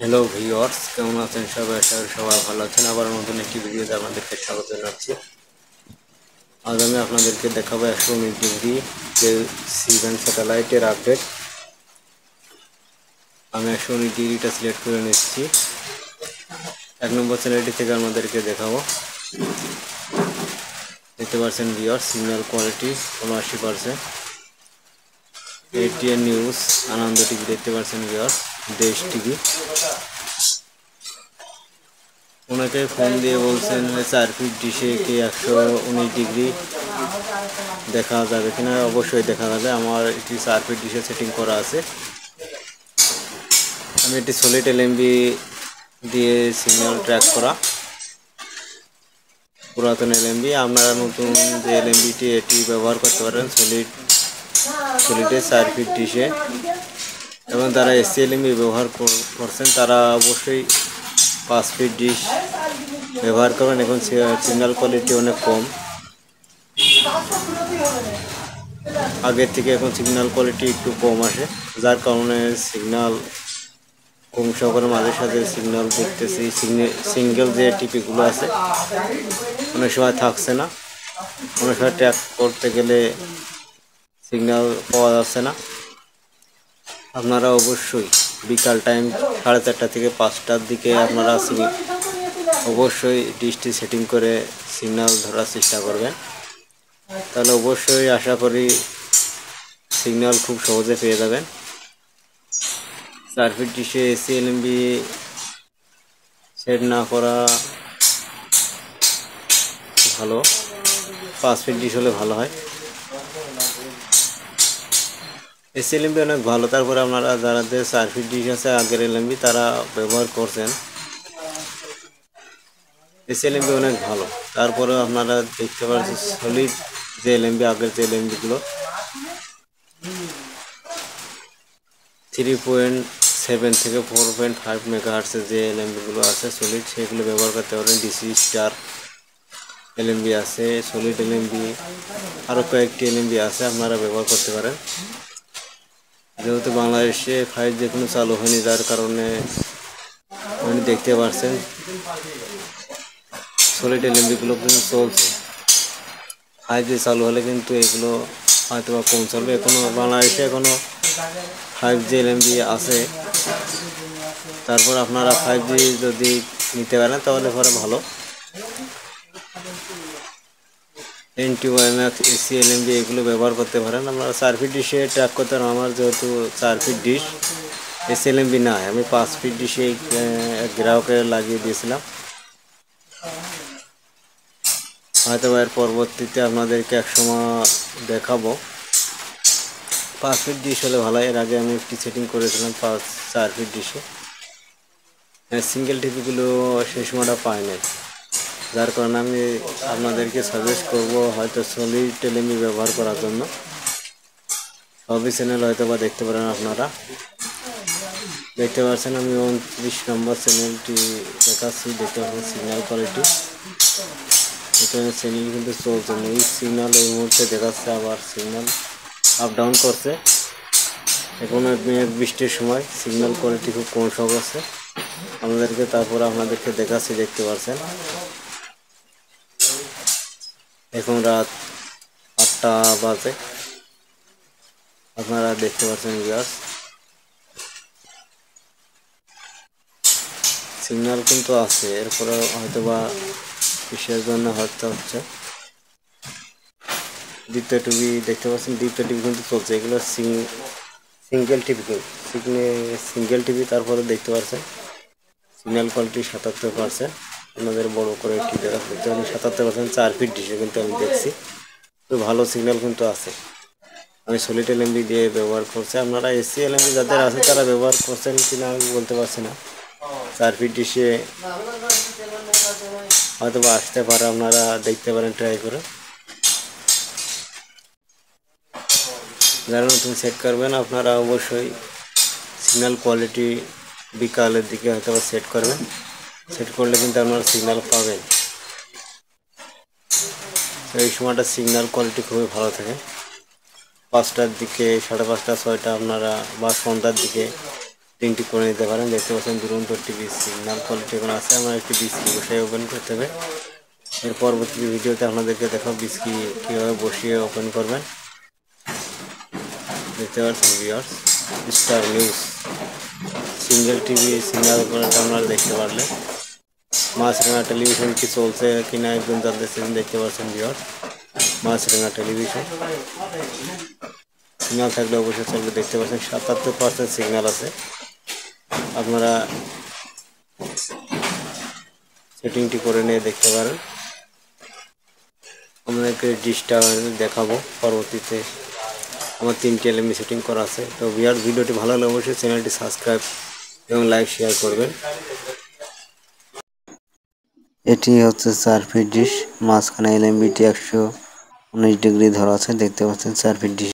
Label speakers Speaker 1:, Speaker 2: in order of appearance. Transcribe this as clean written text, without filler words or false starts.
Speaker 1: Hello viewers, কেমন আছেন সবাই? আশা করি সবাই ভালো আছেন। আবার নতুন একটি ভিডিওতে আপনাদেরকে স্বাগত জানাচ্ছি। আজ আমি আপনাদেরকে দেখাবো 119 যে সিভেন স্যাটেলাইটের আপডেট। আমি 119টা সিলেক্ট করে নিচ্ছি। 1 নম্বর চ্যানেলটি থেকে আমাদেরকে দেখাবো। দেখতে পাচ্ছেন viewers, signal quality 79%। ATN news, Ananda TV দেখতে পাচ্ছেন ভিউয়ার্স, দেশ টিভি। ওনাকে ফোন দিয়ে বলছেন 4 ফিট ডিশে কি 119 ডিগ্রি দেখা যাবে কিনা। অবশ্যই দেখা যাবে। আমার এটি 4 ফিট ডিশে সেটিং করা আছে। আমি এটি সলিড এলএমবি দিয়ে সিগন্যাল ট্র্যাক করা, পুরাতন এলএমবি। আপনারা নতুন যে এলএমবিটি এটি ব্যবহার করতে পারেন সলিডে 4 ফিট ডিশে। এবং যারা এসসি এলএমবি ব্যবহার করছেন তারা অবশ্যই 5 ফিট ডিশ ব্যবহার করবেন। এখন সিগন্যাল কোয়ালিটি অনেক কম, আগের থেকে এখন সিগন্যাল কোয়ালিটি একটু কম আসে, যার কারণে সিগন্যাল কম সহকারে মাঝে সাথে সিগন্যাল দেখতেছি। সিঙ্গেল যে টিপিগুলো আছে অনেক সময় থাকছে না, অনেক সময় ট্র্যাক করতে গেলে সিগন্যাল পাওয়া যাচ্ছে না। আপনারা অবশ্যই বিকাল টাইম 4:30 থেকে 5টার দিকে আপনারা অবশ্যই ডিশটি সেটিং করে সিগন্যাল ধরার চেষ্টা করবেন। তাহলে অবশ্যই আশা করি সিগন্যাল খুব সহজে পেয়ে যাবেন। 4 ফিট ডিশে এসি এলএমবি সেট না করা ভালো, 5 ফিট ডিশ হলে ভালো হয়। এসি এলএমবি অনেক ভালো। তারপরে আপনারা যাদের 4 ফিট ডিশ আছে আগের এলএমবি তারা ব্যবহার করছেন, এসি এলএমবি অনেক ভালো। তারপরে আপনারা দেখতে পাচ্ছেন সলিড যে এলএমবি, আগের যে এলএমবিগুলো 3.7 থেকে 4.5 মেগাহার্টসের যে এলএমবিগুলো আছে সলিড, সেগুলো ব্যবহার করতে পারেন। ডিসি স্টার এলএমবি আছে, সলিড এলএমবি, আরও কয়েকটি এলএমবি আছে, আপনারা ব্যবহার করতে পারেন। যেহেতু বাংলাদেশে 5G এখনো চালু হয়নি, যার কারণে আপনি দেখতে পাচ্ছেন সলিড এলএমবিগুলো কিন্তু চলছে। 5G চালু হলে কিন্তু এগুলো হয়তো বা কম চলবে। এখনো বাংলাদেশে 5G এলএমবি আছে। তারপর আপনারা 5G যদি নিতে পারেন তাহলে পরে ভালো। NT-WiMAX, এসি এলএমবি এগুলো ব্যবহার করতে পারেন। আপনারা 4 ফিট ডিশে ট্র্যাক করতে পারেন। আমার যেহেতু 4 ফিট ডিশ, এসি এলএমবি না, আমি 5 ফিট ডিশে গ্রাহকে লাগিয়ে দিয়েছিলাম। হয়তো এর পরবর্তীতে আপনাদেরকে একসময় দেখাবো। 5 ফিট ডিশ হলে ভালো। এর আগে আমি একটি সেটিং করেছিলাম 4 ফিট ডিশে। সিঙ্গেল টিভিগুলো সেই সময়টা পাই নাই, যার কারণে আমি আপনাদেরকে সাজেস্ট করব হয়তো সলিড এলএমবি ব্যবহার করার জন্য। সবই চ্যানেল হয়তো বা দেখতে পারেন। আপনারা দেখতে পাচ্ছেন আমি 29 নম্বর চ্যানেলটি দেখাচ্ছি। দেখতে পাচ্ছেন সিগন্যাল কোয়ালিটি, এখানে চ্যানেল কিন্তু চলছে না। এই সিগন্যাল এই মুহূর্তে দেখাচ্ছে, আবার সিগন্যাল আপ ডাউন করছে। এখন বৃষ্টির সময় সিগন্যাল কোয়ালিটি খুব কম সব আছে আমাদেরকে। তারপরে আপনাদেরকে দেখাচ্ছি, দেখতে পাচ্ছেন এখন রাত 8টা বাজে। আপনারা দেখতে পাচ্ছেন ভিউয়ার্স, সিগন্যাল কিন্তু আছে। এরপরে হয়তো বা কিসের জন্য হয়তো হচ্ছে। দ্বিতীয় টিভি দেখতে পাচ্ছেন, দ্বিতীয় টিভি কিন্তু চলছে। এগুলো সিঙ্গেল টিভি, সিঙ্গেল টিভি। তারপরে দেখতে পাচ্ছেন সিগন্যাল কোয়ালিটি 77%। আপনাদের বড় করে একটি দেখা করতে হবে 77%। 4 ফিট ডিশে কিন্তু আমি দেখছি তো ভালো সিগন্যাল কিন্তু আছে। আমি সলিড এলএমবি দিয়ে ব্যবহার করছি। আপনারা এসি এলএমবি যাদের আছে তারা ব্যবহার করছেন কিনা আমি বলতে পারছি না। 4 ফিট ডিশে হয়তো বা আসতে পারে, আপনারা দেখতে পারেন ট্রাই করে। যারা নতুন সেট করবেন আপনারা অবশ্যই সিগন্যাল কোয়ালিটি বিকালের দিকে হয়তো বা সেট করবেন। সেট করলে কিন্তু আপনারা সিগন্যাল পাবেন। এই সময়টা সিগন্যাল কোয়ালিটি খুবই ভালো থাকে। 5টার দিকে, 5:30, 6টা আপনারা বা সন্ধ্যার দিকে সেটিংটি করে নিতে পারেন। দেখতে পাচ্ছেন দুরন্ত টিভি সিগন্যাল কোয়ালিটি এখন আছে। আমার একটি বিস্কি বসিয়ে ওপেন করতে হবে। এর পরবর্তী ভিডিওতে আপনাদেরকে দেখাবো বিস্কি কীভাবে বসিয়ে ওপেন করবেন। দেখতে পাচ্ছেন viewers, star news single TV signal quality আপনারা দেখতে পারলে মাছরাঙা টেলিভিশন কি চলছে কিনা একজন জানতেছেন। দেখতে পাচ্ছেন ভিউয়ার্স, মাছরাঙা টেলিভিশন সিগন্যাল থাকলে অবশ্যই চলবে। দেখতে পাচ্ছেন 77% সিগন্যাল আছে। আপনারা সেটিংটি করে নিয়ে দেখতে পারেন। আপনাদেরকে ডিশটা দেখাবো পরবর্তীতে। আমার 3টি এলএমবি সেটিং করা আছে। তো ভিউয়ার্স, ভিডিওটি ভালো লাগলে অবশ্যই চ্যানেলটি সাবস্ক্রাইব এবং লাইক শেয়ার করবেন। এটি হচ্ছে 4 ফিট ডিশ, মাঝখানে এলএমবিটি 119 ডিগ্রি ধরা আছে। দেখতে পাচ্ছেন 4 ফিট ডিশ।